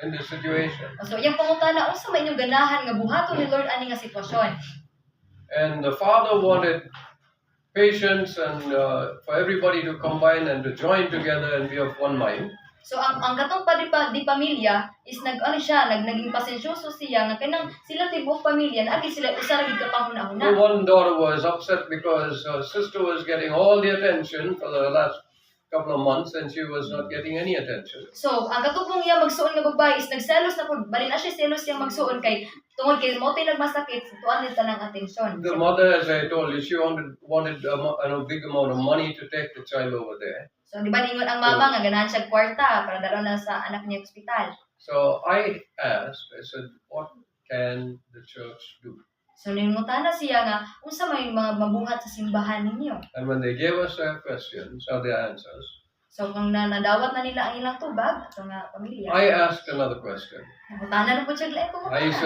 in this situation. So iyang pangutana, unsa may inyong ganahan nga buhaton ni Lord ani nga sitwasyon? And the father wanted patience and for everybody to combine and to join together and be of one mind. So ang katong di pamilya is naging pasensyoso siya nga kanang sila tibuok pamilya na agi sila usa ra gid ka panghuna-huna. So one daughter was upset because her sister was getting all the attention for the last couple of months and she was not getting any attention. So ang katubong niya magsuon nga babae is nagselos na pud bali na siya selos siyang magsuon kay tungod kay mo tay nagmasakit tuan nila tanang atensyon. The mother, as I told you, she wanted a big amount of money to take the child over there. So di ba ningon ang mama nga ganahan siya kwarta para daro na sa anak niya ospital. So I said, what can the church do? So ningutana siya nga unsa may mga mabuhat sa simbahan ninyo. And when they gave us their questions or their answers, so kung nadawat na nila ang ilang tubag ato nga pamilya. I asked another question. Nangutana na pud siya lain I said,